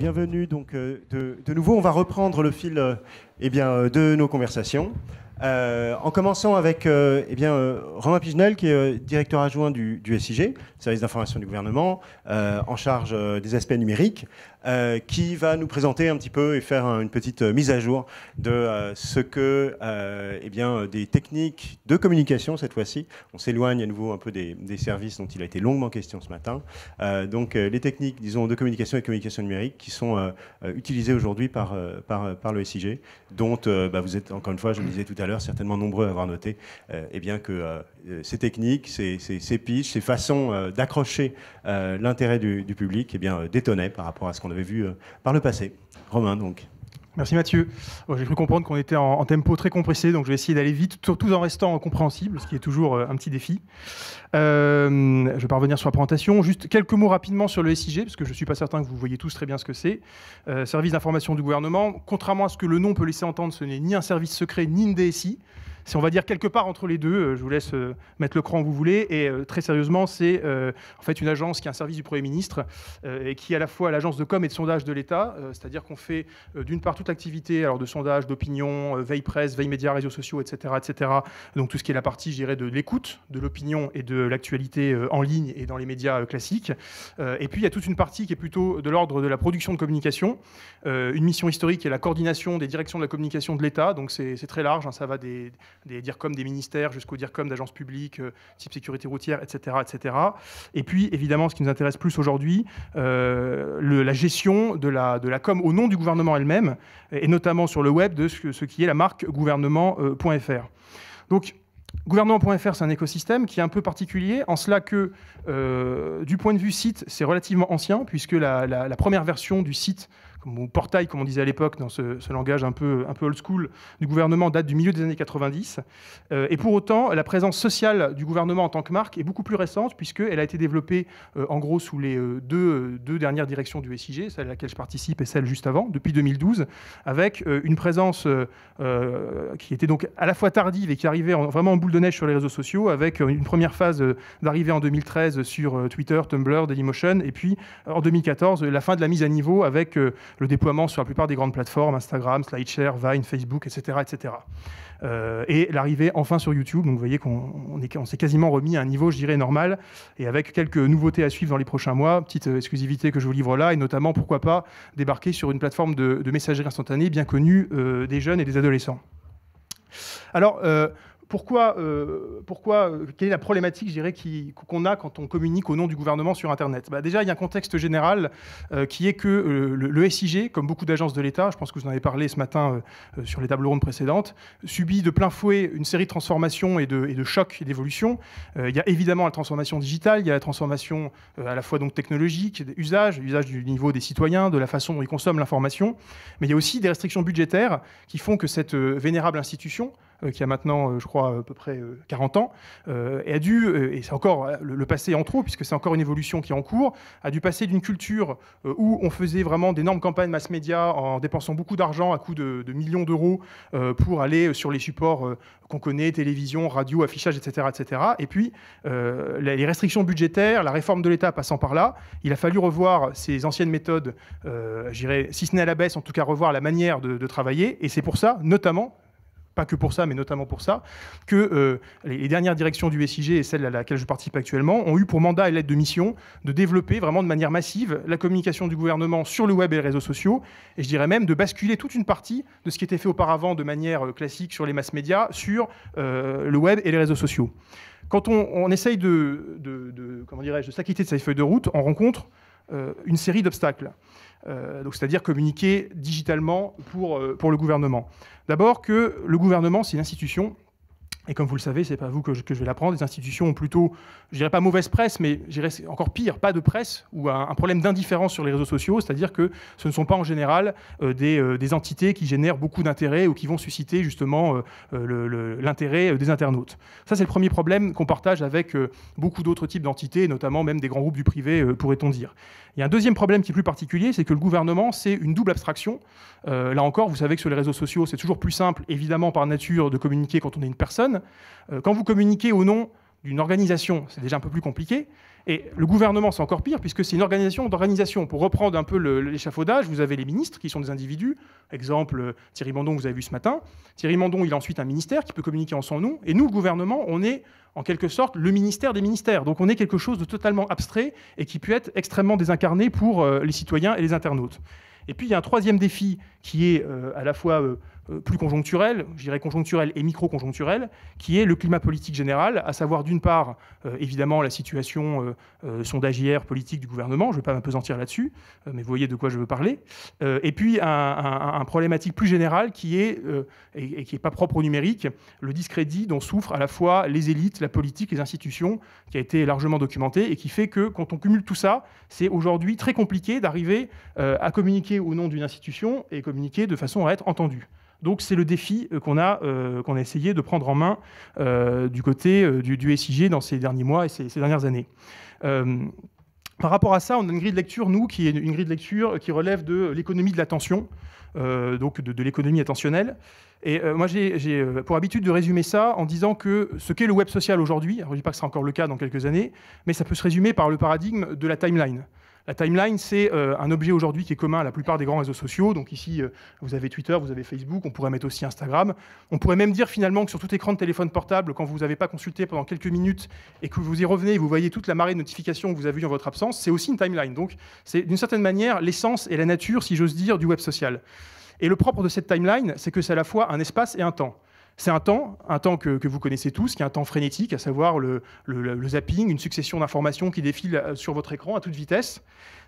bienvenue donc de nouveau. On va reprendre le fil de nos conversations. En commençant avec Romain Pigenel, qui est directeur adjoint du SIG, service d'information du gouvernement, en charge des aspects numériques, qui va nous présenter un petit peu et faire une petite mise à jour de ce que des techniques de communication cette fois-ci. On s'éloigne à nouveau un peu des services dont il a été longuement question ce matin. Donc les techniques, disons, de communication et communication numérique qui sont utilisées aujourd'hui par le SIG, dont vous êtes, encore une fois, je le disais tout à l'heure, certainement nombreux à avoir noté que ces techniques, ces pitchs, ces façons d'accrocher l'intérêt du public détonnaient par rapport à ce qu'on avait vu par le passé. Romain, donc. Merci Mathieu. J'ai cru comprendre qu'on était en tempo très compressé, donc je vais essayer d'aller vite, tout en restant compréhensible, ce qui est toujours un petit défi. Je vais pas revenir sur la présentation. Juste quelques mots rapidement sur le SIG, parce que je ne suis pas certain que vous voyez tous très bien ce que c'est. Service d'information du gouvernement. Contrairement à ce que le nom peut laisser entendre, ce n'est ni un service secret, ni une DSI. C'est, on va dire, quelque part entre les deux. Je vous laisse mettre le cran où vous voulez. Et très sérieusement, c'est en fait une agence qui est un service du Premier ministre et qui est à la fois l'agence de com et de sondage de l'État. C'est-à-dire qu'on fait d'une part toute l'activité de sondage, d'opinion, veille presse, veille médias, réseaux sociaux, etc., etc. Donc tout ce qui est la partie, je dirais, de l'écoute, de l'opinion et de l'actualité en ligne et dans les médias classiques. Et puis il y a toute une partie qui est plutôt de l'ordre de la production de communication. Une mission historique est la coordination des directions de la communication de l'État. Donc c'est très large. Ça va des DIRCOM des ministères jusqu'aux DIRCOM d'agences publiques, type sécurité routière, etc., etc. Et puis, évidemment, ce qui nous intéresse plus aujourd'hui, la gestion de la com au nom du gouvernement elle-même, et notamment sur le web de ce qui est la marque gouvernement.fr. Donc, gouvernement.fr, c'est un écosystème qui est un peu particulier, en cela que, du point de vue site, c'est relativement ancien, puisque la première version du site, ou portail, comme on disait à l'époque, dans ce langage un peu old school du gouvernement, date du milieu des années 90. Et pour autant, la présence sociale du gouvernement en tant que marque est beaucoup plus récente, puisqu'elle a été développée, en gros, sous les deux dernières directions du SIG, celle à laquelle je participe et celle juste avant, depuis 2012, avec une présence qui était donc à la fois tardive et qui arrivait vraiment en boule de neige sur les réseaux sociaux, avec une première phase d'arrivée en 2013 sur Twitter, Tumblr, Dailymotion, et puis en 2014, la fin de la mise à niveau avec le déploiement sur la plupart des grandes plateformes, Instagram, SlideShare, Vine, Facebook, etc. etc. Et l'arrivée enfin sur YouTube. Donc vous voyez qu'on s'est quasiment remis à un niveau, je dirais, normal, et avec quelques nouveautés à suivre dans les prochains mois, petite exclusivité que je vous livre là, et notamment, pourquoi pas, débarquer sur une plateforme de messagerie instantanée bien connue des jeunes et des adolescents. Alors, quelle est la problématique, je dirais, qu'on a quand on communique au nom du gouvernement sur Internet ? Déjà, il y a un contexte général qui est que le SIG, comme beaucoup d'agences de l'État, je pense que vous en avez parlé ce matin sur les tables rondes précédentes, subit de plein fouet une série de transformations et de chocs et d'évolutions. Il y a évidemment la transformation digitale, il y a la transformation à la fois donc technologique, usage du niveau des citoyens, de la façon dont ils consomment l'information, mais il y a aussi des restrictions budgétaires qui font que cette vénérable institution, qui a maintenant, je crois, à peu près 40 ans, et a dû, et c'est encore le passé en trop, puisque c'est encore une évolution qui est en cours, a dû passer d'une culture où on faisait vraiment d'énormes campagnes mass média en dépensant beaucoup d'argent à coût de millions d'euros pour aller sur les supports qu'on connaît, télévision, radio, affichage, etc. etc. Et puis, les restrictions budgétaires, la réforme de l'État passant par là, il a fallu revoir ces anciennes méthodes, je dirais, si ce n'est à la baisse, en tout cas revoir la manière de travailler, et c'est pour ça, notamment, pas que pour ça, mais notamment pour ça, que les dernières directions du SIG et celle à laquelle je participe actuellement ont eu pour mandat et lettre de mission de développer vraiment de manière massive la communication du gouvernement sur le web et les réseaux sociaux, et je dirais même de basculer toute une partie de ce qui était fait auparavant de manière classique sur les mass médias sur le web et les réseaux sociaux. Quand on essaye de s'acquitter de cette feuille de route, on rencontre une série d'obstacles. Donc, c'est-à-dire communiquer digitalement pour le gouvernement. D'abord que le gouvernement, c'est une institution, et comme vous le savez, c'est pas vous que je vais l'apprendre, les institutions ont plutôt, je dirais pas mauvaise presse, mais je dirais encore pire, pas de presse, ou un problème d'indifférence sur les réseaux sociaux, c'est-à-dire que ce ne sont pas en général des entités qui génèrent beaucoup d'intérêt ou qui vont susciter justement l'intérêt des internautes. Ça, c'est le premier problème qu'on partage avec beaucoup d'autres types d'entités, notamment même des grands groupes du privé, pourrait-on dire. Il y a un deuxième problème qui est plus particulier, c'est que le gouvernement, c'est une double abstraction. Là encore, vous savez que sur les réseaux sociaux, c'est toujours plus simple, évidemment par nature, de communiquer quand on est une personne. Quand vous communiquez au nom d'une organisation, c'est déjà un peu plus compliqué. Et le gouvernement, c'est encore pire, puisque c'est une organisation d'organisation. Pour reprendre un peu l'échafaudage, vous avez les ministres, qui sont des individus. Exemple, Thierry Mandon, que vous avez vu ce matin. Thierry Mandon, il a ensuite un ministère qui peut communiquer en son nom. Et nous, le gouvernement, on est en quelque sorte le ministère des ministères. Donc on est quelque chose de totalement abstrait et qui peut être extrêmement désincarné pour les citoyens et les internautes. Et puis il y a un troisième défi qui est à la fois plus conjoncturel, je dirais conjoncturel et micro-conjoncturel, qui est le climat politique général, à savoir d'une part, évidemment, la situation sondagière politique du gouvernement, je ne vais pas m'apesantir là-dessus, mais vous voyez de quoi je veux parler, et puis un problématique plus générale qui est, et qui n'est pas propre au numérique, le discrédit dont souffrent à la fois les élites, la politique, les institutions, qui a été largement documenté, et qui fait que quand on cumule tout ça, c'est aujourd'hui très compliqué d'arriver à communiquer au nom d'une institution et communiquer de façon à être entendu. Donc c'est le défi qu'on a essayé de prendre en main du côté du SIG dans ces derniers mois et ces dernières années. Par rapport à ça, on a une grille de lecture, nous, qui est une grille de lecture qui relève de l'économie de l'attention, donc de l'économie attentionnelle. Et moi, j'ai pour habitude de résumer ça en disant que ce qu'est le web social aujourd'hui, alors je ne dis pas que ce sera encore le cas dans quelques années, mais ça peut se résumer par le paradigme de la timeline. La timeline, c'est un objet aujourd'hui qui est commun à la plupart des grands réseaux sociaux. Donc ici, vous avez Twitter, vous avez Facebook, on pourrait mettre aussi Instagram. On pourrait même dire finalement que sur tout écran de téléphone portable, quand vous n'avez pas consulté pendant quelques minutes et que vous y revenez et vous voyez toute la marée de notifications que vous avez eues en votre absence, c'est aussi une timeline. Donc c'est d'une certaine manière l'essence et la nature, si j'ose dire, du web social. Et le propre de cette timeline, c'est que c'est à la fois un espace et un temps. C'est un temps que vous connaissez tous, qui est un temps frénétique, à savoir le zapping, une succession d'informations qui défilent sur votre écran à toute vitesse.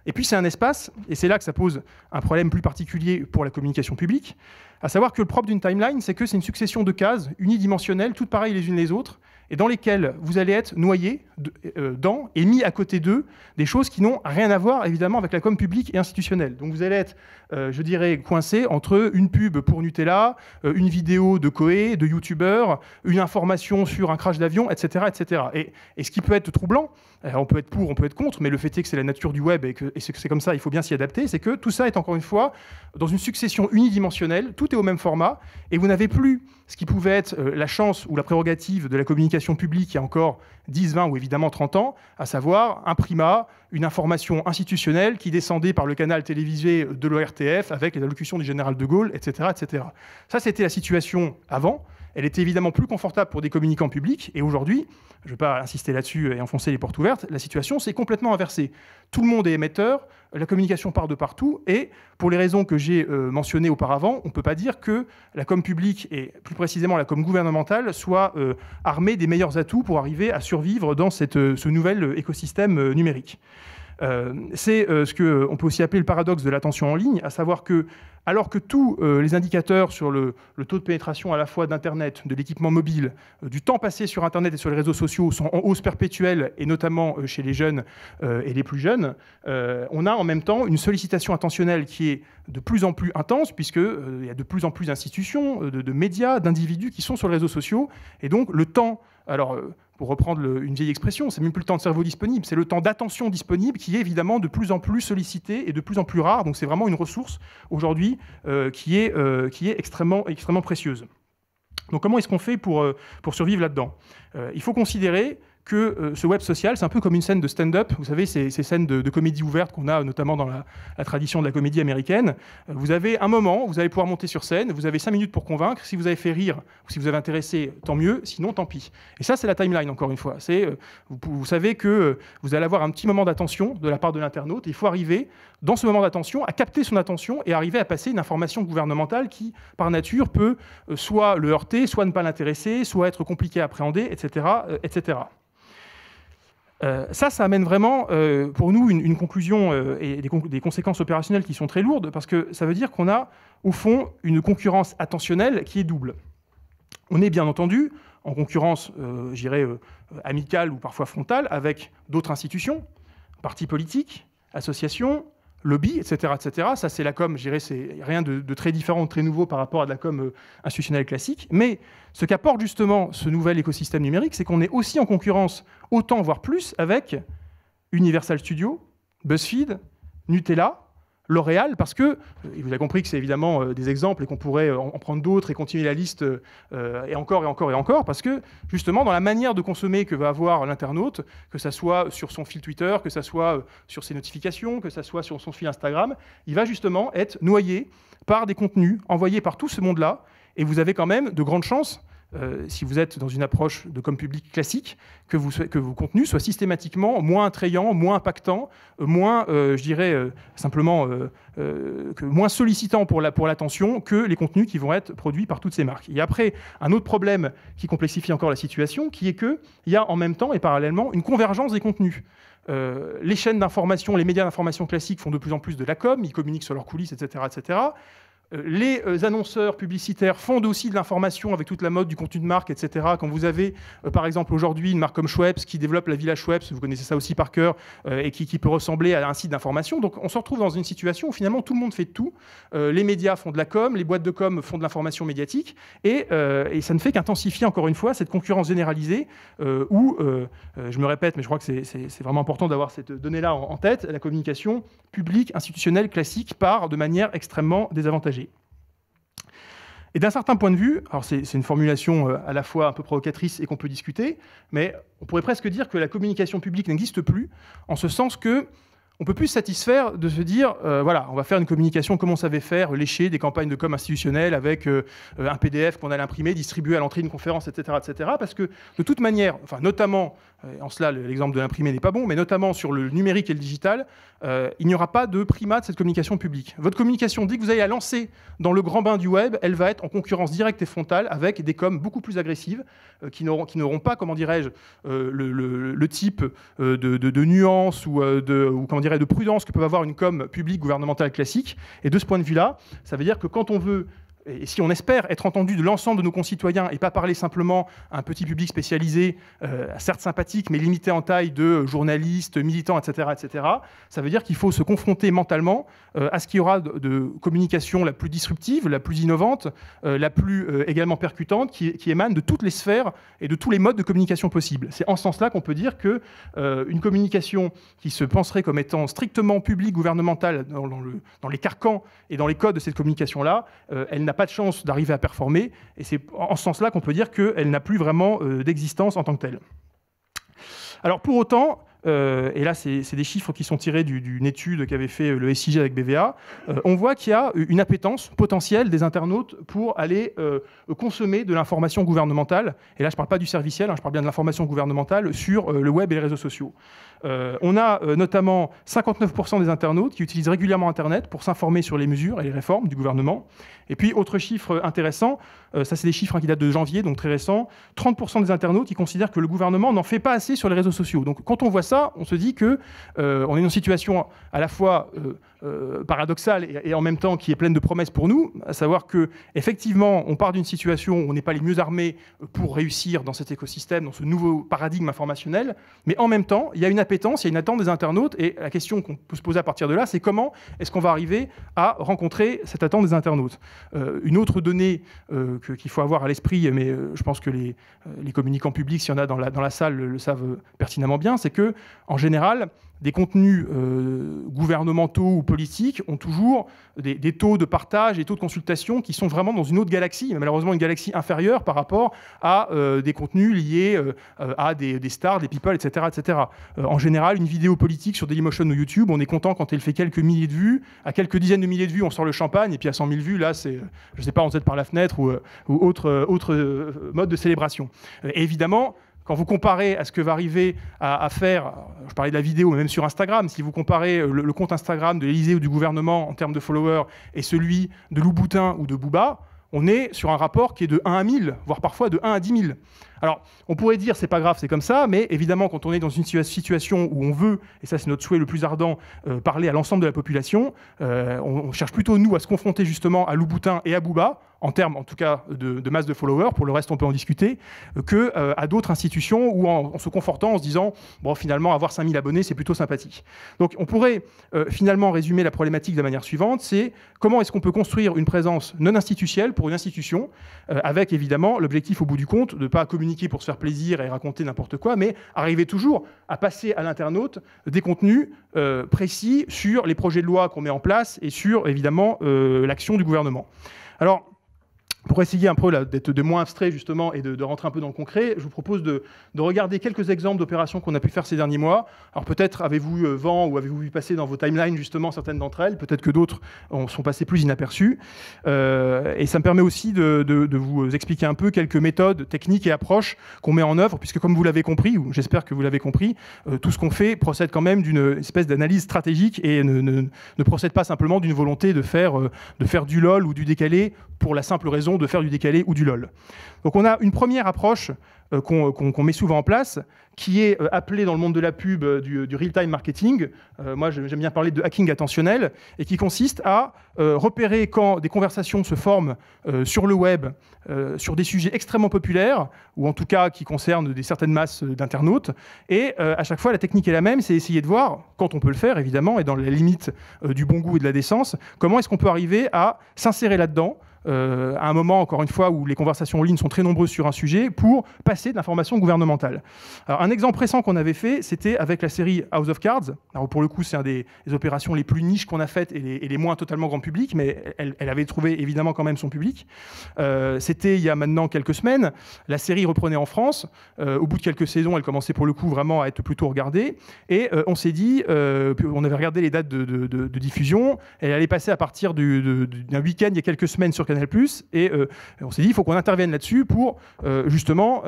Et puis c'est un espace, et c'est là que ça pose un problème plus particulier pour la communication publique, à savoir que le propre d'une timeline, c'est que c'est une succession de cases unidimensionnelles, toutes pareilles les unes les autres, et dans lesquelles vous allez être noyé dans et mis à côté d'eux des choses qui n'ont rien à voir, évidemment, avec la com publique et institutionnelle. Donc vous allez être, je dirais, coincé entre une pub pour Nutella, une vidéo de Koé, de youtubeurs, une information sur un crash d'avion, etc., etc. Et ce qui peut être troublant, on peut être pour, on peut être contre, mais le fait est que c'est la nature du web et que c'est comme ça, il faut bien s'y adapter, c'est que tout ça est encore une fois dans une succession unidimensionnelle, tout est au même format, et vous n'avez plus ce qui pouvait être la chance ou la prérogative de la communication publique il y a encore 10, 20 ou évidemment 30 ans, à savoir un primat, une information institutionnelle qui descendait par le canal télévisé de l'ORTF avec les allocutions du général de Gaulle, etc., etc. Ça, c'était la situation avant. Elle était évidemment plus confortable pour des communicants publics. Et aujourd'hui, je ne vais pas insister là-dessus et enfoncer les portes ouvertes, la situation s'est complètement inversée. Tout le monde est émetteur, la communication part de partout. Et pour les raisons que j'ai mentionnées auparavant, on ne peut pas dire que la com publique et plus précisément la com gouvernementale soit armée des meilleurs atouts pour arriver à survivre dans ce nouvel écosystème numérique. C'est ce qu'on peut aussi appeler le paradoxe de l'attention en ligne, à savoir que, alors que tous les indicateurs sur le taux de pénétration à la fois d'Internet, de l'équipement mobile, du temps passé sur Internet et sur les réseaux sociaux sont en hausse perpétuelle, et notamment chez les jeunes et les plus jeunes, on a en même temps une sollicitation attentionnelle qui est de plus en plus intense, puisqu'il y a de plus en plus d'institutions, de médias, d'individus qui sont sur les réseaux sociaux, et donc le temps... Alors, pour reprendre une vieille expression, c'est même plus le temps de cerveau disponible, c'est le temps d'attention disponible qui est évidemment de plus en plus sollicité et de plus en plus rare. Donc c'est vraiment une ressource aujourd'hui qui est extrêmement, extrêmement précieuse. Donc comment est-ce qu'on fait pour survivre là-dedans ? Il faut considérer que ce web social, c'est un peu comme une scène de stand-up. Vous savez, ces scènes de comédie ouverte qu'on a notamment dans la tradition de la comédie américaine. Vous avez un moment, vous allez pouvoir monter sur scène, vous avez 5 minutes pour convaincre. Si vous avez fait rire ou si vous avez intéressé, tant mieux, sinon tant pis. Et ça, c'est la timeline, encore une fois. Vous savez que vous allez avoir un petit moment d'attention de la part de l'internaute. Il faut arriver, dans ce moment d'attention, à capter son attention et arriver à passer une information gouvernementale qui, par nature, peut soit le heurter, soit ne pas l'intéresser, soit être compliqué à appréhender, etc., etc. Ça amène vraiment, pour nous, une conclusion et des conséquences opérationnelles qui sont très lourdes, parce que ça veut dire qu'on a, au fond, une concurrence attentionnelle qui est double. On est bien entendu en concurrence, je dirais, amicale ou parfois frontale, avec d'autres institutions, partis politiques, associations, lobbies, etc., etc. Ça, c'est la com, je dirais, c'est rien de très différent, de très nouveau par rapport à de la com institutionnelle classique. Mais ce qu'apporte justement ce nouvel écosystème numérique, c'est qu'on est aussi en concurrence, autant voire plus, avec Universal Studios, BuzzFeed, Nutella, L'Oréal, parce que, et vous avez compris que c'est évidemment des exemples et qu'on pourrait en prendre d'autres et continuer la liste et encore et encore et encore, parce que justement dans la manière de consommer que va avoir l'internaute, que ça soit sur son fil Twitter, que ça soit sur ses notifications, que ça soit sur son fil Instagram, il va justement être noyé par des contenus envoyés par tout ce monde-là, et vous avez quand même de grandes chances, si vous êtes dans une approche de com public classique, que vos contenus soient systématiquement moins attrayants, moins impactants, moins, je dirais, simplement, moins sollicitants pour l'attention que les contenus qui vont être produits par toutes ces marques. Et après, un autre problème qui complexifie encore la situation, qui est qu'il y a en même temps et parallèlement une convergence des contenus. Les chaînes d'information, les médias d'information classiques font de plus en plus de la com, ils communiquent sur leurs coulisses, etc., etc. Les annonceurs publicitaires font aussi de l'information avec toute la mode du contenu de marque, etc. Quand vous avez, par exemple, aujourd'hui, une marque comme Schweppes qui développe la Villa Schweppes, vous connaissez ça aussi par cœur, et qui peut ressembler à un site d'information. Donc, on se retrouve dans une situation où finalement tout le monde fait tout. Les médias font de la com, les boîtes de com font de l'information médiatique, et ça ne fait qu'intensifier encore une fois cette concurrence généralisée où, je me répète, mais je crois que c'est vraiment important d'avoir cette donnée-là en tête, la communication publique, institutionnelle, classique part de manière extrêmement désavantagée. Et d'un certain point de vue, alors c'est une formulation à la fois un peu provocatrice et qu'on peut discuter, mais on pourrait presque dire que la communication publique n'existe plus, en ce sens que on peut plus se satisfaire de se dire, voilà, on va faire une communication comme on savait faire, lécher des campagnes de com institutionnelles avec un PDF qu'on allait imprimer, distribuer à l'entrée d'une conférence, etc., etc. Parce que de toute manière, enfin notamment, en cela l'exemple de l'imprimer n'est pas bon, mais notamment sur le numérique et le digital, il n'y aura pas de primat de cette communication publique. Votre communication, dès que vous allez la lancer dans le grand bain du web, elle va être en concurrence directe et frontale avec des coms beaucoup plus agressives, qui n'auront pas, comment dirais-je, le type de nuance ou comment dirais, de prudence que peut avoir une com publique gouvernementale classique. Et de ce point de vue-là, ça veut dire que quand on veut, et si on espère être entendu de l'ensemble de nos concitoyens et pas parler simplement à un petit public spécialisé, certes sympathique, mais limité en taille de journalistes, militants, etc., etc., ça veut dire qu'il faut se confronter mentalement à ce qu'il y aura de communication la plus disruptive, la plus innovante, la plus également percutante, qui émane de toutes les sphères et de tous les modes de communication possibles. C'est en ce sens-là qu'on peut dire qu'une communication qui se penserait comme étant strictement publique, gouvernementale, dans les carcans et dans les codes de cette communication-là, elle n'a pas de chance d'arriver à performer, et c'est en ce sens-là qu'on peut dire qu'elle n'a plus vraiment d'existence en tant que telle. Alors pour autant, et là c'est des chiffres qui sont tirés d'une étude qu'avait fait le SIG avec BVA, on voit qu'il y a une appétence potentielle des internautes pour aller consommer de l'information gouvernementale, et là je ne parle pas du serviciel, je parle bien de l'information gouvernementale sur le web et les réseaux sociaux. On a notamment 59% des internautes qui utilisent régulièrement Internet pour s'informer sur les mesures et les réformes du gouvernement. Et puis, autre chiffre intéressant, ça c'est des chiffres qui datent de janvier, donc très récents, 30% des internautes qui considèrent que le gouvernement n'en fait pas assez sur les réseaux sociaux. Donc quand on voit ça, on se dit qu'on est dans une situation à la fois paradoxale et en même temps qui est pleine de promesses pour nous, à savoir qu'effectivement, on part d'une situation où on n'est pas les mieux armés pour réussir dans cet écosystème, dans ce nouveau paradigme informationnel, mais en même temps, il y a une appétence, il y a une attente des internautes, et la question qu'on peut se poser à partir de là, c'est comment est-ce qu'on va arriver à rencontrer cette attente des internautes. Une autre donnée qu'il faut avoir à l'esprit, mais je pense que les communicants publics, s'il y en a dans la salle, le savent pertinemment bien, c'est que en général, des contenus gouvernementaux ou politiques ont toujours des taux de partage et taux de consultation qui sont vraiment dans une autre galaxie, malheureusement une galaxie inférieure par rapport à des contenus liés à des stars, des people, etc. etc. En général, une vidéo politique sur Dailymotion ou YouTube, on est content quand elle fait quelques milliers de vues. À quelques dizaines de milliers de vues, on sort le champagne, et puis à 100 000 vues, là, c'est, je ne sais pas, on jette par la fenêtre ou autre mode de célébration. Et évidemment, quand vous comparez à ce que va arriver à faire, je parlais de la vidéo, mais même sur Instagram, si vous comparez le compte Instagram de l'Élysée ou du gouvernement en termes de followers et celui de Louboutin ou de Booba, on est sur un rapport qui est de 1 à 1000, voire parfois de 1 à 10 000. Alors, on pourrait dire, c'est pas grave, c'est comme ça, mais évidemment, quand on est dans une situation où on veut, et ça c'est notre souhait le plus ardent, parler à l'ensemble de la population, on cherche plutôt, nous, à se confronter justement à Louboutin et à Booba, en termes en tout cas de masse de followers, pour le reste on peut en discuter, qu'à d'autres institutions où en se confortant, en se disant bon, finalement avoir 5000 abonnés c'est plutôt sympathique. Donc on pourrait finalement résumer la problématique de la manière suivante, c'est comment est-ce qu'on peut construire une présence non institutionnelle pour une institution, avec évidemment l'objectif au bout du compte de ne pas communiquer pour se faire plaisir et raconter n'importe quoi, mais arriver toujours à passer à l'internaute des contenus précis sur les projets de loi qu'on met en place et sur évidemment l'action du gouvernement. Alors, pour essayer un peu d'être de moins abstrait justement et de rentrer un peu dans le concret, je vous propose de regarder quelques exemples d'opérations qu'on a pu faire ces derniers mois. Alors peut-être avez-vous eu vent ou avez-vous vu passer dans vos timelines justement certaines d'entre elles, peut-être que d'autres sont passées plus inaperçues. Et ça me permet aussi de vous expliquer un peu quelques méthodes, techniques et approches qu'on met en œuvre, puisque comme vous l'avez compris, ou j'espère que vous l'avez compris, tout ce qu'on fait procède quand même d'une espèce d'analyse stratégique et ne procède pas simplement d'une volonté de faire du LOL ou du décalé pour la simple raison de faire du décalé ou du LOL. Donc on a une première approche qu'on met souvent en place, qui est appelée dans le monde de la pub du real-time marketing. Moi, j'aime bien parler de hacking attentionnel, et qui consiste à repérer quand des conversations se forment sur le web, sur des sujets extrêmement populaires, ou en tout cas qui concernent certaines masses d'internautes. Et à chaque fois, la technique est la même, c'est essayer de voir, quand on peut le faire évidemment, et dans les limites du bon goût et de la décence, comment est-ce qu'on peut arriver à s'insérer là-dedans, à un moment, encore une fois, où les conversations en ligne sont très nombreuses sur un sujet, pour passer de l'information gouvernementale. Alors, un exemple récent qu'on avait fait, c'était avec la série House of Cards. Alors, pour le coup, c'est une des opérations les plus niches qu'on a faites et les moins totalement grand public, mais elle avait trouvé évidemment quand même son public. C'était il y a maintenant quelques semaines. La série reprenait en France. Au bout de quelques saisons, elle commençait pour le coup vraiment à être plutôt regardée. Et on s'est dit, on avait regardé les dates de diffusion. Elle allait passer à partir d'un week-end il y a quelques semaines sur Canal+, et on s'est dit il faut qu'on intervienne là-dessus pour justement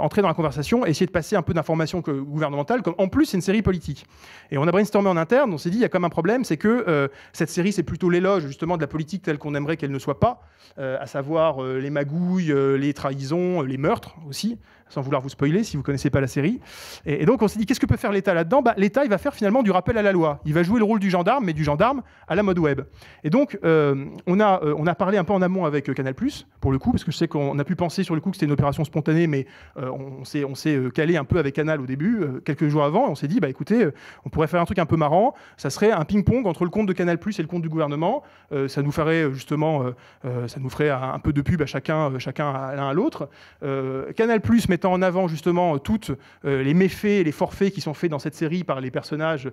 entrer dans la conversation et essayer de passer un peu d'informations gouvernementales, comme en plus c'est une série politique. Et on a brainstormé en interne, on s'est dit il y a quand même un problème, c'est que cette série c'est plutôt l'éloge justement de la politique telle qu'on aimerait qu'elle ne soit pas, à savoir les magouilles, les trahisons, les meurtres aussi, sans vouloir vous spoiler si vous ne connaissez pas la série. Et donc on s'est dit qu'est-ce que peut faire l'État là-dedans ? L'État il va faire finalement du rappel à la loi, il va jouer le rôle du gendarme, mais du gendarme à la mode web. Et donc on a parlé un peu en amont avec Canal+, pour le coup, parce que je sais qu'on a pu penser sur le coup que c'était une opération spontanée, mais on s'est calé un peu avec Canal au début, quelques jours avant, et on s'est dit, écoutez, on pourrait faire un truc un peu marrant, ça serait un ping-pong entre le compte de Canal+ et le compte du gouvernement, ça nous ferait justement, ça nous ferait un peu de pub à chacun l'un à l'autre. Canal+ mettant en avant justement toutes les méfaits et les forfaits qui sont faits dans cette série par les personnages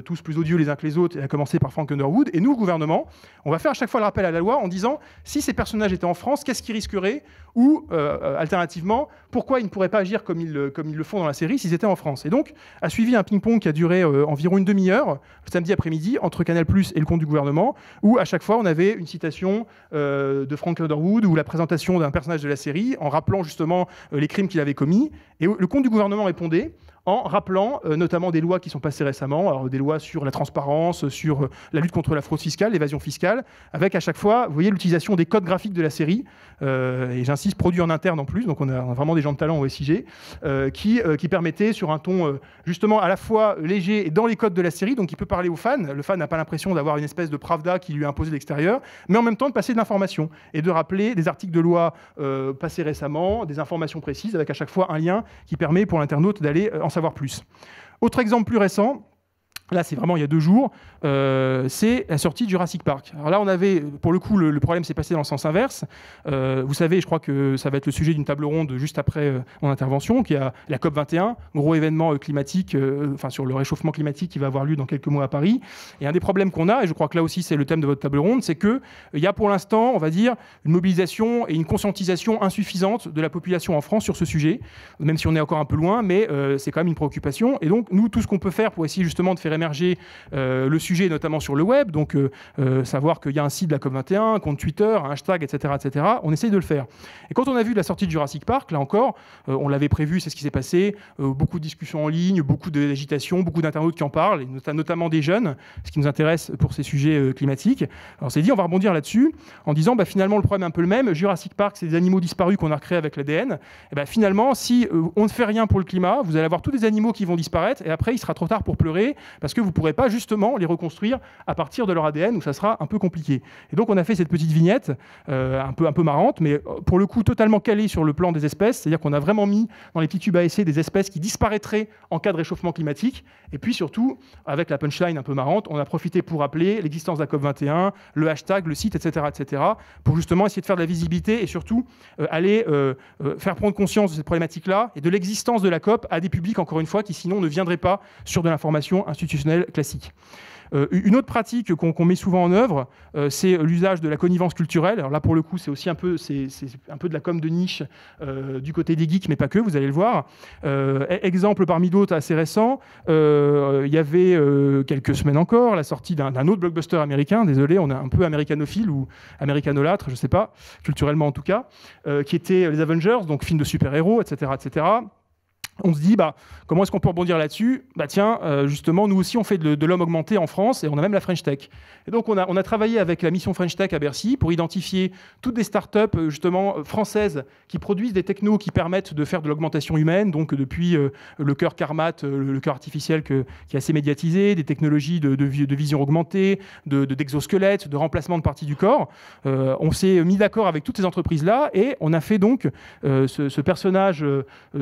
tous plus odieux les uns que les autres, à commencer par Frank Underwood, et nous, le gouvernement, on va faire à chaque fois le rappel à la loi en disant, si ces personnages étaient en France, qu'est-ce qu'ils risqueraient ? Ou, alternativement, pourquoi ils ne pourraient pas agir comme ils le font dans la série s'ils étaient en France ? Et donc, a suivi un ping-pong qui a duré environ une demi-heure, le samedi après-midi, entre Canal+ et le compte du gouvernement, où à chaque fois, on avait une citation de Frank Underwood ou la présentation d'un personnage de la série, en rappelant justement les crimes qu'il avait commis. Et le compte du gouvernement répondait en rappelant notamment des lois qui sont passées récemment, alors des lois sur la transparence, sur la lutte contre la fraude fiscale, l'évasion fiscale, avec à chaque fois, vous voyez, l'utilisation des codes graphiques de la série, et j'insiste, produits en interne en plus, donc on a vraiment des gens de talent au SIG, qui permettaient sur un ton justement à la fois léger et dans les codes de la série, donc qui peut parler aux fans. Le fan n'a pas l'impression d'avoir une espèce de pravda qui lui est imposée de l'extérieur, mais en même temps de passer de l'information et de rappeler des articles de loi passés récemment, des informations précises, avec à chaque fois un lien qui permet pour l'internaute d'aller en savoir plus. Autre exemple plus récent, là c'est vraiment il y a 2 jours, c'est la sortie de Jurassic Park. Alors là on avait, pour le coup le problème s'est passé dans le sens inverse. Vous savez, je crois que ça va être le sujet d'une table ronde juste après mon intervention, qui est la COP21, gros événement climatique, sur le réchauffement climatique qui va avoir lieu dans quelques mois à Paris. Et un des problèmes qu'on a, et je crois que là aussi c'est le thème de votre table ronde, c'est qu'il y a pour l'instant, on va dire, une mobilisation et une conscientisation insuffisante de la population en France sur ce sujet, même si on est encore un peu loin, mais c'est quand même une préoccupation. Et donc nous, tout ce qu'on peut faire pour essayer justement de faire émerger le sujet, notamment sur le web, donc savoir qu'il y a un site de la COP21, un compte Twitter, un hashtag, etc., on essaye de le faire. Et quand on a vu la sortie de Jurassic Park, là encore, on l'avait prévu, c'est ce qui s'est passé, beaucoup de discussions en ligne, beaucoup d'agitation, beaucoup d'internautes qui en parlent, et notamment des jeunes, ce qui nous intéresse pour ces sujets climatiques. Alors on s'est dit, on va rebondir là-dessus, en disant, finalement, le problème est un peu le même. Jurassic Park, c'est des animaux disparus qu'on a recréés avec l'ADN. Et finalement, si on ne fait rien pour le climat, vous allez avoir tous des animaux qui vont disparaître, et après, il sera trop tard pour pleurer, parce que vous ne pourrez pas justement les reconstruire à partir de leur ADN, où ça sera un peu compliqué. Et donc on a fait cette petite vignette un peu marrante, mais pour le coup totalement calée sur le plan des espèces, c'est-à-dire qu'on a vraiment mis dans les petits tubes à essai des espèces qui disparaîtraient en cas de réchauffement climatique, et puis surtout, avec la punchline un peu marrante, on a profité pour rappeler l'existence de la COP21, le hashtag, le site, etc., pour justement essayer de faire de la visibilité et surtout aller faire prendre conscience de cette problématique-là et de l'existence de la COP à des publics, encore une fois, qui sinon ne viendraient pas sur de l'information institutionnelle classique. Une autre pratique qu'on met souvent en œuvre, c'est l'usage de la connivence culturelle. Alors là, pour le coup, c'est aussi un peu de la com de niche du côté des geeks, mais pas que, vous allez le voir. Exemple parmi d'autres assez récents, il y avait quelques semaines encore la sortie d'un autre blockbuster américain, désolé, on est un peu américanophile ou américanolâtre, je ne sais pas, culturellement en tout cas, qui était les Avengers, donc film de super-héros, etc., etc. On se dit, comment est-ce qu'on peut rebondir là-dessus ? Tiens, justement, nous aussi, on fait de l'homme augmenté en France et on a même la French Tech. Et donc, on a travaillé avec la mission French Tech à Bercy pour identifier toutes des startups, justement, françaises qui produisent des technos qui permettent de faire de l'augmentation humaine, donc depuis le cœur Carmat, le cœur artificiel qui est assez médiatisé, des technologies de vision augmentée, d'exosquelettes, de remplacement de parties du corps. On s'est mis d'accord avec toutes ces entreprises-là et on a fait donc ce personnage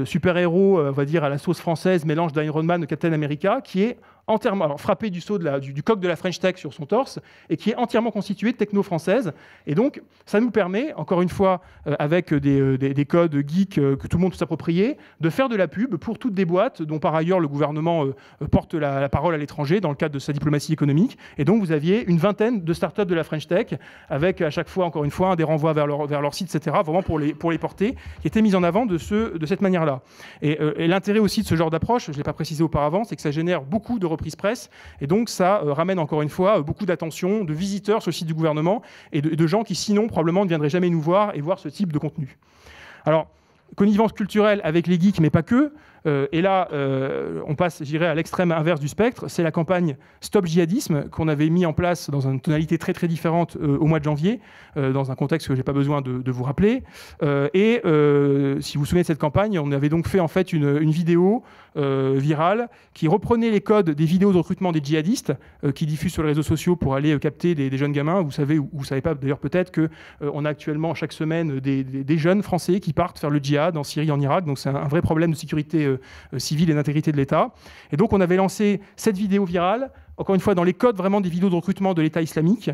super-héros, on va dire à la sauce française, mélange d'Iron Man de Captain America, qui est entièrement frappé du sceau du coq de la French Tech sur son torse et qui est entièrement constitué de techno française. Et donc, ça nous permet, encore une fois, avec des codes geeks que tout le monde peut s'approprier, de faire de la pub pour toutes des boîtes dont par ailleurs le gouvernement porte la parole à l'étranger dans le cadre de sa diplomatie économique. Et donc, vous aviez une vingtaine de startups de la French Tech avec à chaque fois, encore une fois, des renvois vers leur site, etc., vraiment pour les porter, qui étaient mis en avant de cette manière-là. Et l'intérêt aussi de ce genre d'approche, je ne l'ai pas précisé auparavant, c'est que ça génère beaucoup de reprises presse, et donc ça ramène encore une fois beaucoup d'attention, de visiteurs sur le site du gouvernement, et de gens qui sinon probablement ne viendraient jamais nous voir et voir ce type de contenu. Alors, connivence culturelle avec les geeks, mais pas que. Et là, on passe, je dirais, à l'extrême inverse du spectre. C'est la campagne Stop Djihadisme qu'on avait mis en place dans une tonalité très très différente au mois de janvier, dans un contexte que je n'ai pas besoin de vous rappeler. Si vous vous souvenez de cette campagne, on avait donc fait en fait une vidéo virale qui reprenait les codes des vidéos de recrutement des djihadistes qui diffusent sur les réseaux sociaux pour aller capter des jeunes gamins. Vous savez, ou vous ne savez pas d'ailleurs peut-être qu'on a actuellement chaque semaine des jeunes Français qui partent faire le djihad en Syrie, en Irak. Donc c'est un vrai problème de sécurité civile et d'intégrité de l'État. Et donc on avait lancé cette vidéo virale, encore une fois dans les codes vraiment des vidéos de recrutement de l'État islamique,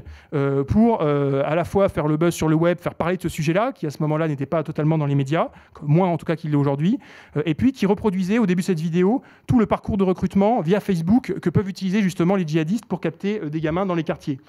pour à la fois faire le buzz sur le web, faire parler de ce sujet-là, qui à ce moment-là n'était pas totalement dans les médias, moins en tout cas qu'il l'est aujourd'hui, et puis qui reproduisait au début de cette vidéo tout le parcours de recrutement via Facebook que peuvent utiliser justement les djihadistes pour capter des gamins dans les quartiers.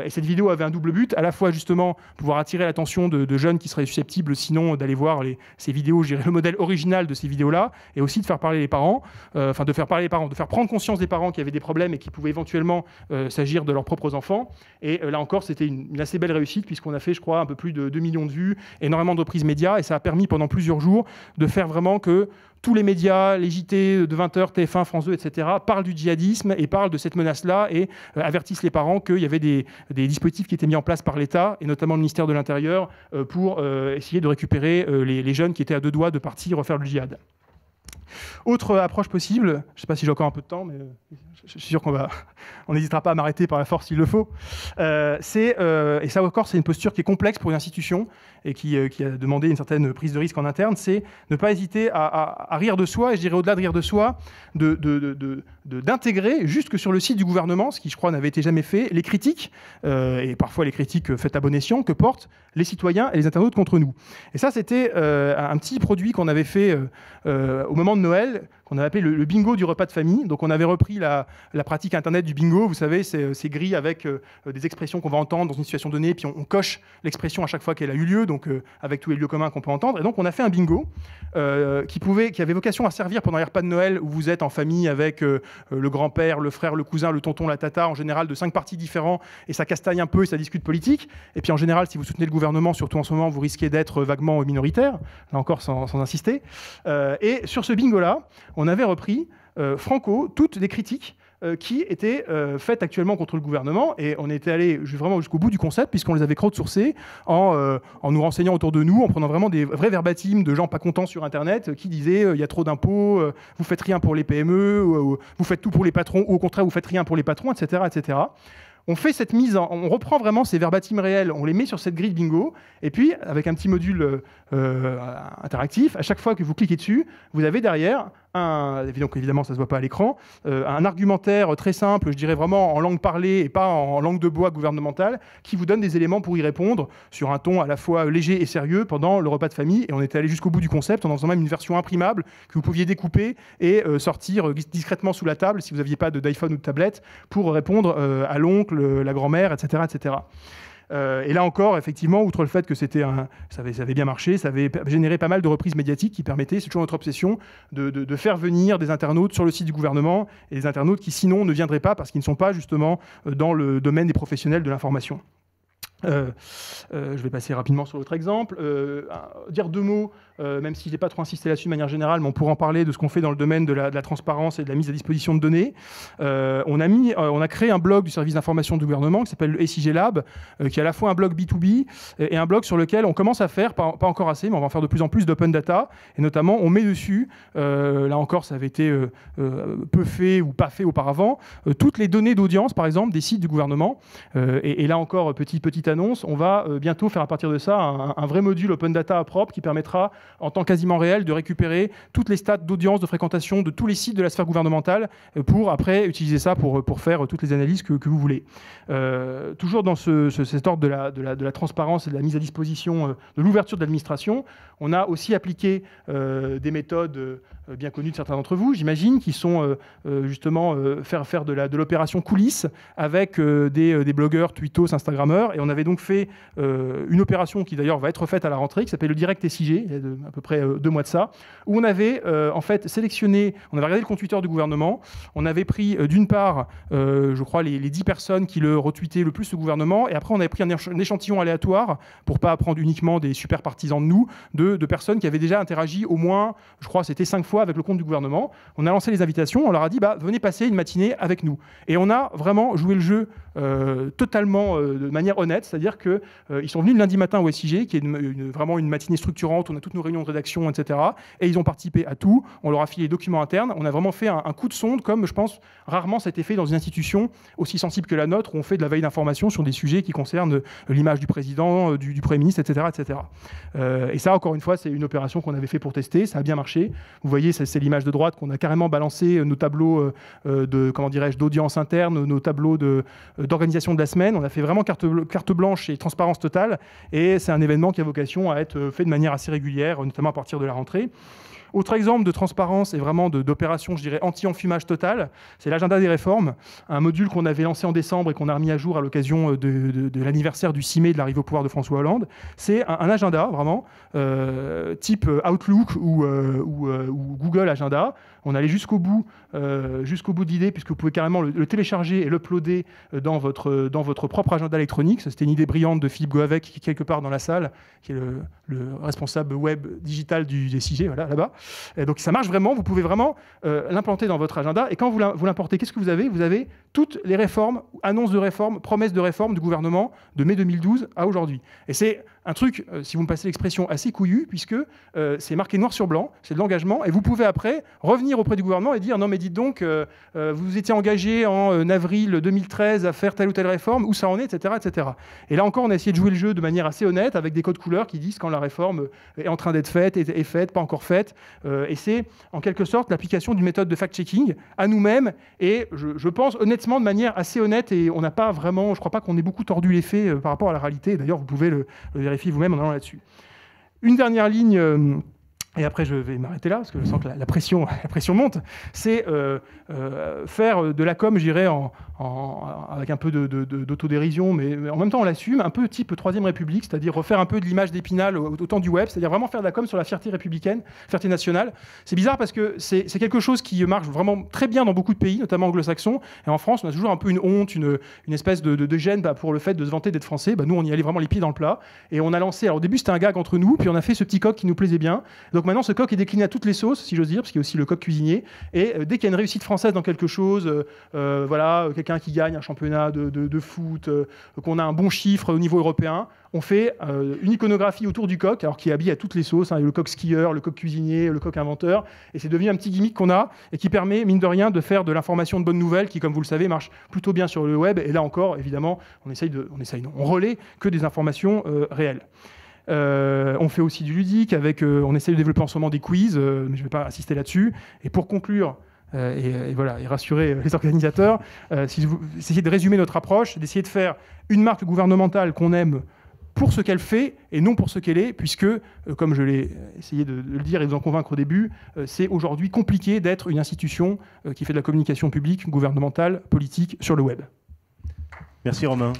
Et cette vidéo avait un double but, à la fois justement pouvoir attirer l'attention de jeunes qui seraient susceptibles sinon d'aller voir ces vidéos, je dirais le modèle original de ces vidéos-là, et aussi de faire parler les parents, de faire prendre conscience des parents qui avaient des problèmes et qui pouvaient éventuellement s'agir de leurs propres enfants. Et là encore, c'était une assez belle réussite puisqu'on a fait, je crois, un peu plus de 2 millions de vues, énormément de reprises médias, et ça a permis pendant plusieurs jours de faire vraiment que tous les médias, les JT de 20h, TF1, France 2, etc., parlent du djihadisme et parlent de cette menace-là et avertissent les parents qu'il y avait des dispositifs qui étaient mis en place par l'État, et notamment le ministère de l'Intérieur, pour essayer de récupérer les jeunes qui étaient à deux doigts de partir refaire le djihad. Autre approche possible, je ne sais pas si j'ai encore un peu de temps, mais je suis sûr on n'hésitera pas à m'arrêter par la force s'il le faut. Et ça encore, c'est une posture qui est complexe pour une institution et qui a demandé une certaine prise de risque en interne, c'est ne pas hésiter à rire de soi, et je dirais au-delà de rire de soi, d'intégrer jusque sur le site du gouvernement, ce qui je crois n'avait été jamais fait, les critiques, et parfois les critiques faites à bon escient, que portent les citoyens et les internautes contre nous. Et ça, c'était un petit produit qu'on avait fait au moment de Noël, qu'on avait appelé le bingo du repas de famille. Donc on avait repris la pratique internet du bingo, vous savez, ces grilles avec des expressions qu'on va entendre dans une situation donnée, puis on coche l'expression à chaque fois qu'elle a eu lieu, donc avec tous les lieux communs qu'on peut entendre. Et donc on a fait un bingo qui avait vocation à servir pendant les repas de Noël où vous êtes en famille avec le grand-père, le frère, le cousin, le tonton, la tata, en général de 5 partis différents, et ça castagne un peu et ça discute politique. Et puis en général, si vous soutenez le gouvernement, surtout en ce moment, vous risquez d'être vaguement minoritaire, là encore sans insister. Et sur ce bingo-là, on avait repris franco toutes les critiques qui étaient faites actuellement contre le gouvernement, et on était allé vraiment jusqu'au bout du concept, puisqu'on les avait crowdsourcés en nous renseignant autour de nous, en prenant vraiment des vrais verbatims de gens pas contents sur Internet, qui disaient il y a trop d'impôts, vous faites rien pour les PME, vous faites tout pour les patrons, ou au contraire vous faites rien pour les patrons, etc., etc. On fait cette on reprend vraiment ces verbatims réels, on les met sur cette grille bingo, et puis avec un petit module interactif, à chaque fois que vous cliquez dessus, vous avez derrière donc évidemment ça se voit pas à l'écran, un argumentaire très simple, je dirais vraiment en langue parlée et pas en langue de bois gouvernementale, qui vous donne des éléments pour y répondre sur un ton à la fois léger et sérieux pendant le repas de famille. Et on était allé jusqu'au bout du concept en faisant même une version imprimable que vous pouviez découper et sortir discrètement sous la table si vous n'aviez pas d'iPhone ou de tablette pour répondre à l'oncle, la grand-mère, etc., etc. Et là encore, effectivement, outre le fait que ça avait bien marché, ça avait généré pas mal de reprises médiatiques qui permettaient, c'est toujours notre obsession, de faire venir des internautes sur le site du gouvernement, et des internautes qui sinon ne viendraient pas parce qu'ils ne sont pas justement dans le domaine des professionnels de l'information. Je vais passer rapidement sur l'autre exemple. Dire deux mots, même si je n'ai pas trop insisté là-dessus de manière générale, mais on pourra en parler de ce qu'on fait dans le domaine de la transparence et de la mise à disposition de données. On a créé un blog du service d'information du gouvernement qui s'appelle le SIG Lab, qui est à la fois un blog B2B et un blog sur lequel on commence à faire, pas encore assez, mais on va en faire de plus en plus d'open data. Et notamment, on met dessus, là encore, ça avait été peu fait ou pas fait auparavant, toutes les données d'audience, par exemple, des sites du gouvernement. Et là encore, petite annonce, on va bientôt faire à partir de ça un vrai module open data propre qui permettra en temps quasiment réel de récupérer toutes les stats d'audience, de fréquentation de tous les sites de la sphère gouvernementale pour après utiliser ça pour faire toutes les analyses que vous voulez. Toujours dans cet ordre de la transparence et de la mise à disposition de l'ouverture de l'administration, on a aussi appliqué des méthodes bien connues de certains d'entre vous, j'imagine, qui sont justement faire de l'opération coulisses avec des blogueurs, twittos, instagrammeurs. Et on avait donc fait une opération qui d'ailleurs va être faite à la rentrée, qui s'appelle le Direct SIG, il y a à peu près 2 mois de ça, où on avait en fait sélectionné, on avait regardé le compte Twitter du gouvernement, on avait pris d'une part, je crois, les 10 personnes qui le retweetaient le plus le gouvernement, et après on avait pris un échantillon aléatoire, pour pas prendre uniquement des super partisans de nous, de personnes qui avaient déjà interagi au moins, je crois, c'était 5 fois avec le compte du gouvernement. On a lancé les invitations, on leur a dit, venez passer une matinée avec nous. Et on a vraiment joué le jeu totalement de manière honnête, c'est-à-dire qu'ils sont venus le lundi matin au SIG, qui est vraiment une matinée structurante, on a toutes nos réunions de rédaction, etc. Et ils ont participé à tout, on leur a filé les documents internes, on a vraiment fait un coup de sonde, comme je pense rarement ça a été fait dans une institution aussi sensible que la nôtre, où on fait de la veille d'information sur des sujets qui concernent l'image du président, du Premier ministre, etc. etc. Et ça, encore une fois, c'est une opération qu'on avait fait pour tester, ça a bien marché. Vous voyez, c'est l'image de droite qu'on a carrément balancé, nos tableaux d'audience interne, nos tableaux d'organisation de la semaine. On a fait vraiment carte blanche et transparence totale, et c'est un événement qui a vocation à être fait de manière assez régulière, notamment à partir de la rentrée. Autre exemple de transparence et vraiment d'opération, je dirais, anti-enfumage total, c'est l'agenda des réformes, un module qu'on avait lancé en décembre et qu'on a remis à jour à l'occasion de l'anniversaire du 6 mai de l'arrivée au pouvoir de François Hollande. C'est un agenda, vraiment, type Outlook ou Google Agenda. On allait jusqu'au bout de l'idée, puisque vous pouvez carrément le télécharger et l'uploader dans votre propre agenda électronique. Ça, c'était une idée brillante de Philippe Goavec, qui est quelque part dans la salle, qui est le responsable web digital du SIG, voilà, là-bas. Et donc ça marche vraiment, vous pouvez vraiment l'implanter dans votre agenda. Et quand vous l'importez, qu'est-ce que vous avez ? Vous avez toutes les réformes, annonces de réformes, promesses de réformes du gouvernement de mai 2012 à aujourd'hui. Et c'est un truc, si vous me passez l'expression, assez couillu, puisque c'est marqué noir sur blanc, c'est de l'engagement, et vous pouvez après revenir auprès du gouvernement et dire « Non mais dites donc, vous étiez engagé en avril 2013 à faire telle ou telle réforme, où ça en est, etc. etc. » Et là encore, on a essayé de jouer le jeu de manière assez honnête, avec des codes couleurs qui disent quand la réforme est en train d'être faite, est faite, pas encore faite. Et c'est en quelque sorte l'application d'une méthode de fact-checking à nous-mêmes, et je pense honnêtement de manière assez honnête, et on n'a pas vraiment, je crois pas qu'on ait beaucoup tordu les faits par rapport à la réalité. D'ailleurs, vous pouvez le vérifier vous-même en allant là-dessus. Une dernière ligne, et après je vais m'arrêter là, parce que je sens que la pression monte, c'est faire de la com, je dirais, avec un peu d'autodérision, mais en même temps on l'assume, un peu type Troisième République, c'est-à-dire refaire un peu de l'image d'Épinal au temps du web, c'est-à-dire vraiment faire de la com sur la fierté républicaine, fierté nationale. C'est bizarre parce que c'est quelque chose qui marche vraiment très bien dans beaucoup de pays, notamment anglo-saxons, et en France on a toujours un peu une honte, une espèce de gêne pour le fait de se vanter d'être français. Nous on y allait vraiment les pieds dans le plat, et on a lancé, alors au début c'était un gag entre nous, puis on a fait ce petit coq qui nous plaisait bien. Donc donc maintenant, ce coq est décliné à toutes les sauces, si j'ose dire, parce qu'il y a aussi le coq cuisinier. Et dès qu'il y a une réussite française dans quelque chose, voilà, quelqu'un qui gagne un championnat de foot, qu'on a un bon chiffre au niveau européen, on fait une iconographie autour du coq, alors qui est habillé à toutes les sauces, hein, le coq skieur, le coq cuisinier, le coq inventeur, et c'est devenu un petit gimmick qu'on a, et qui permet, mine de rien, de faire de l'information de bonnes nouvelles, qui, comme vous le savez, marche plutôt bien sur le web, et là encore, évidemment, on relaie que des informations réelles. On fait aussi du ludique, on essaie de développer en ce moment des quiz, mais je ne vais pas insister là-dessus. Et pour conclure, et rassurer les organisateurs, si vous essayez de résumer notre approche, d'essayer de faire une marque gouvernementale qu'on aime pour ce qu'elle fait et non pour ce qu'elle est, puisque, comme je l'ai essayé de le dire et de vous en convaincre au début, c'est aujourd'hui compliqué d'être une institution qui fait de la communication publique, gouvernementale, politique sur le web. Merci Romain.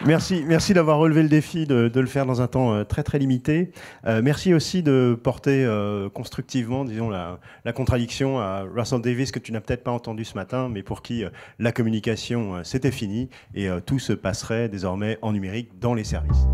Merci d'avoir relevé le défi de le faire dans un temps très très limité. Merci aussi de porter constructivement, disons, la contradiction à Russell Davis, que tu n'as peut-être pas entendu ce matin, mais pour qui la communication c'était fini et tout se passerait désormais en numérique dans les services.